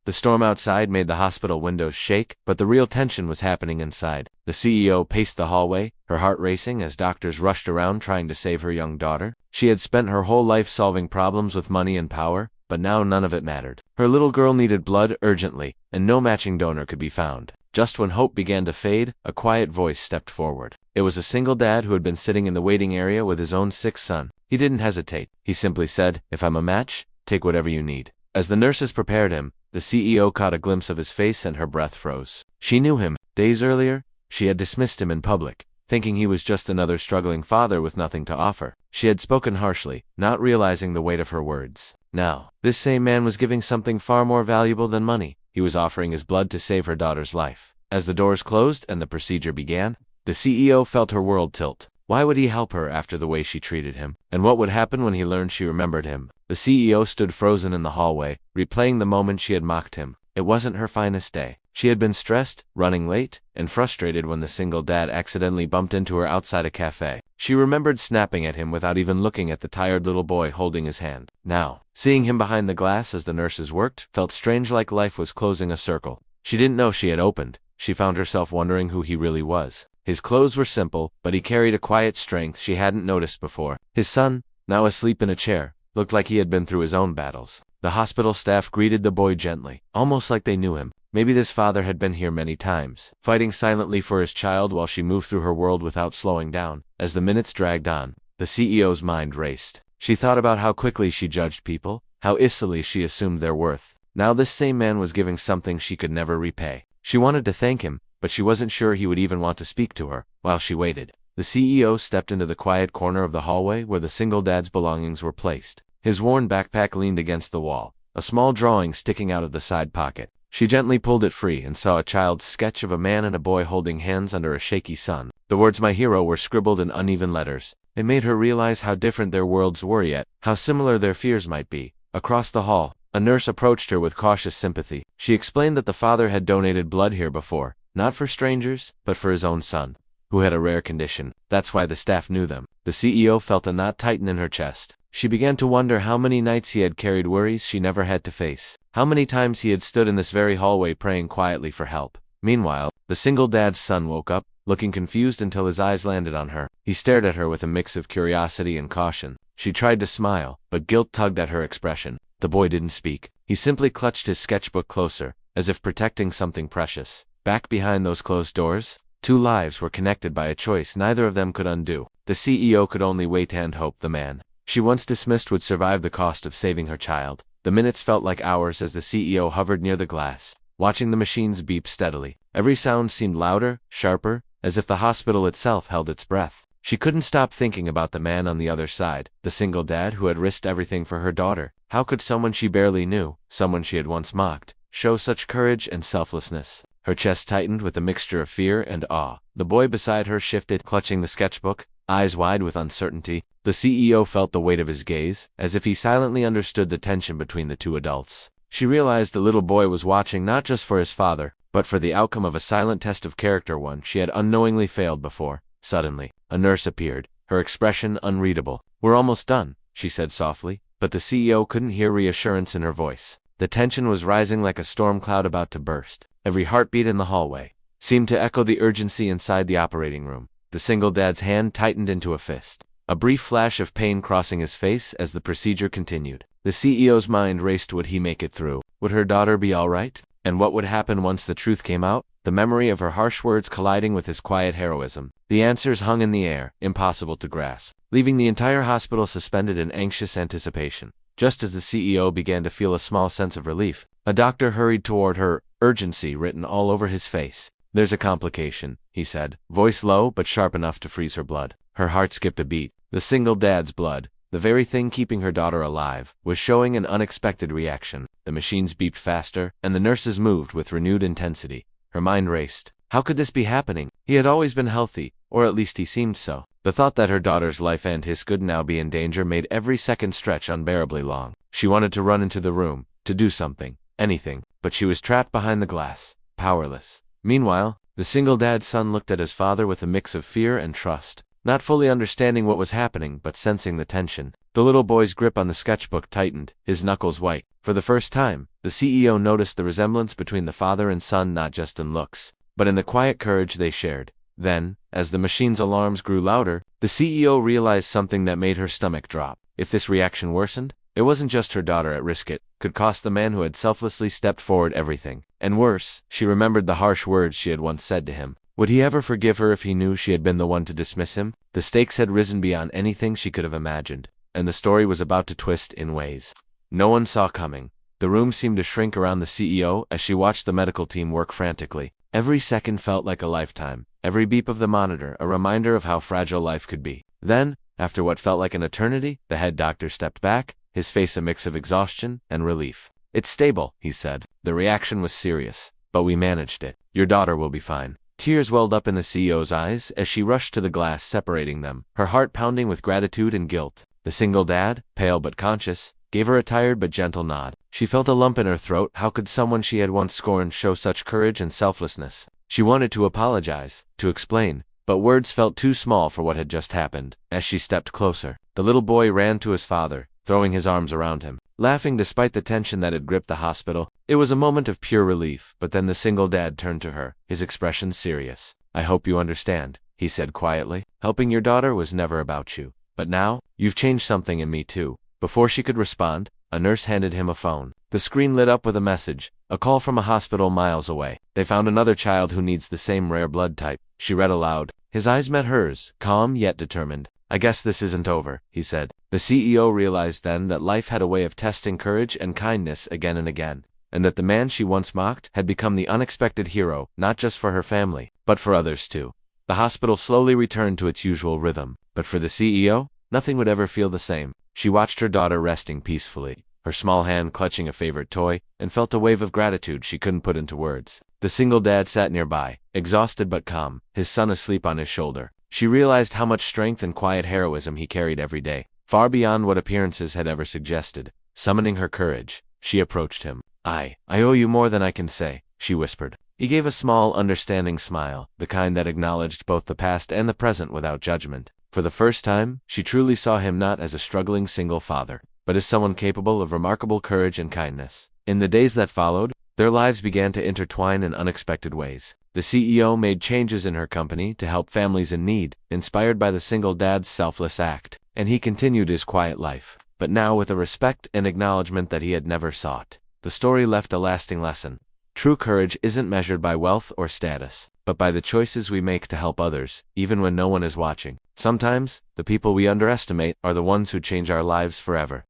The storm outside made the hospital windows shake, but the real tension was happening inside. The CEO paced the hallway, her heart racing as doctors rushed around trying to save her young daughter. She had spent her whole life solving problems with money and power, but now none of it mattered. Her little girl needed blood urgently, and no matching donor could be found. Just when hope began to fade, a quiet voice stepped forward. It was a single dad who had been sitting in the waiting area with his own sick son. He didn't hesitate. He simply said, "If I'm a match, take whatever you need." As the nurses prepared him, the CEO caught a glimpse of his face and her breath froze. She knew him. Days earlier, she had dismissed him in public, thinking he was just another struggling father with nothing to offer. She had spoken harshly, not realizing the weight of her words. Now, this same man was giving something far more valuable than money. He was offering his blood to save her daughter's life. As the doors closed and the procedure began, the CEO felt her world tilt. Why would he help her after the way she treated him? And what would happen when he learned she remembered him? The CEO stood frozen in the hallway, replaying the moment she had mocked him. It wasn't her finest day. She had been stressed, running late, and frustrated when the single dad accidentally bumped into her outside a cafe. She remembered snapping at him without even looking at the tired little boy holding his hand. Now, seeing him behind the glass as the nurses worked, felt strange, like life was closing a circle. She didn't know she had opened. She found herself wondering who he really was. His clothes were simple, but he carried a quiet strength she hadn't noticed before. His son, now asleep in a chair, looked like he had been through his own battles. The hospital staff greeted the boy gently, almost like they knew him. Maybe this father had been here many times, fighting silently for his child while she moved through her world without slowing down. As the minutes dragged on, the CEO's mind raced. She thought about how quickly she judged people, how easily she assumed their worth. Now this same man was giving something she could never repay. She wanted to thank him, but she wasn't sure he would even want to speak to her. While she waited, the CEO stepped into the quiet corner of the hallway where the single dad's belongings were placed. His worn backpack leaned against the wall, a small drawing sticking out of the side pocket. She gently pulled it free and saw a child's sketch of a man and a boy holding hands under a shaky sun. The words "my hero" were scribbled in uneven letters. It made her realize how different their worlds were, yet how similar their fears might be. Across the hall, a nurse approached her with cautious sympathy. She explained that the father had donated blood here before, not for strangers, but for his own son, who had a rare condition. That's why the staff knew them. The CEO felt a knot tighten in her chest. She began to wonder how many nights he had carried worries she never had to face. How many times he had stood in this very hallway praying quietly for help. Meanwhile, the single dad's son woke up, looking confused until his eyes landed on her. He stared at her with a mix of curiosity and caution. She tried to smile, but guilt tugged at her expression. The boy didn't speak. He simply clutched his sketchbook closer, as if protecting something precious. Back behind those closed doors, two lives were connected by a choice neither of them could undo. The CEO could only wait and hope the man she once dismissed would survive the cost of saving her child. The minutes felt like hours as the CEO hovered near the glass, watching the machines beep steadily. Every sound seemed louder, sharper, as if the hospital itself held its breath. She couldn't stop thinking about the man on the other side, the single dad who had risked everything for her daughter. How could someone she barely knew, someone she had once mocked, show such courage and selflessness? Her chest tightened with a mixture of fear and awe. The boy beside her shifted, clutching the sketchbook, eyes wide with uncertainty. The CEO felt the weight of his gaze, as if he silently understood the tension between the two adults. She realized the little boy was watching not just for his father, but for the outcome of a silent test of character, one she had unknowingly failed before. Suddenly, a nurse appeared, her expression unreadable. "We're almost done," she said softly, but the CEO couldn't hear reassurance in her voice. The tension was rising like a storm cloud about to burst. Every heartbeat in the hallway seemed to echo the urgency inside the operating room. The single dad's hand tightened into a fist, a brief flash of pain crossing his face as the procedure continued. The CEO's mind raced. Would he make it through? Would her daughter be all right? And what would happen once the truth came out? The memory of her harsh words colliding with his quiet heroism. The answers hung in the air, impossible to grasp, leaving the entire hospital suspended in anxious anticipation. Just as the CEO began to feel a small sense of relief, a doctor hurried toward her, urgency written all over his face. "There's a complication," he said, voice low but sharp enough to freeze her blood. Her heart skipped a beat. The single dad's blood, the very thing keeping her daughter alive, was showing an unexpected reaction. The machines beeped faster, and the nurses moved with renewed intensity. Her mind raced. How could this be happening? He had always been healthy, or at least he seemed so. The thought that her daughter's life and his could now be in danger made every second stretch unbearably long. She wanted to run into the room, to do something, anything, but she was trapped behind the glass, powerless. Meanwhile, the single dad's son looked at his father with a mix of fear and trust. not fully understanding what was happening but sensing the tension. The little boy's grip on the sketchbook tightened, his knuckles white. For the first time, the CEO noticed the resemblance between the father and son not just in looks, but in the quiet courage they shared. Then, as the machine's alarms grew louder, the CEO realized something that made her stomach drop. If this reaction worsened, it wasn't just her daughter at risk, it could cost the man who had selflessly stepped forward everything. And worse, she remembered the harsh words she had once said to him. Would he ever forgive her if he knew she had been the one to dismiss him? The stakes had risen beyond anything she could have imagined, and the story was about to twist in ways no one saw coming. The room seemed to shrink around the CEO as she watched the medical team work frantically. Every second felt like a lifetime, every beep of the monitor a reminder of how fragile life could be. Then, after what felt like an eternity, the head doctor stepped back, his face a mix of exhaustion and relief. It's stable, he said. The reaction was serious, but we managed it. Your daughter will be fine. Tears welled up in the CEO's eyes as she rushed to the glass separating them, her heart pounding with gratitude and guilt. The single dad, pale but conscious, gave her a tired but gentle nod. She felt a lump in her throat. How could someone she had once scorned show such courage and selflessness? She wanted to apologize, to explain, but words felt too small for what had just happened. As she stepped closer, the little boy ran to his father, throwing his arms around him, laughing despite the tension that had gripped the hospital. It was a moment of pure relief, but then the single dad turned to her, his expression serious. I hope you understand, he said quietly. Helping your daughter was never about you. But now, you've changed something in me too. Before she could respond, a nurse handed him a phone. The screen lit up with a message, a call from a hospital miles away. They found another child who needs the same rare blood type. She read aloud. His eyes met hers, calm yet determined. I guess this isn't over, he said. The CEO realized then that life had a way of testing courage and kindness again and again, and that the man she once mocked had become the unexpected hero, not just for her family, but for others too. The hospital slowly returned to its usual rhythm, but for the CEO, nothing would ever feel the same. She watched her daughter resting peacefully, her small hand clutching a favorite toy, and felt a wave of gratitude she couldn't put into words. The single dad sat nearby, exhausted but calm, his son asleep on his shoulder. She realized how much strength and quiet heroism he carried every day, far beyond what appearances had ever suggested. Summoning her courage, she approached him. I owe you more than I can say, she whispered. He gave a small, understanding smile, the kind that acknowledged both the past and the present without judgment. For the first time, she truly saw him not as a struggling single father, but as someone capable of remarkable courage and kindness. In the days that followed, their lives began to intertwine in unexpected ways. The CEO made changes in her company to help families in need, inspired by the single dad's selfless act, and he continued his quiet life, but now with a respect and acknowledgement that he had never sought. The story left a lasting lesson. True courage isn't measured by wealth or status, but by the choices we make to help others, even when no one is watching. Sometimes, the people we underestimate are the ones who change our lives forever.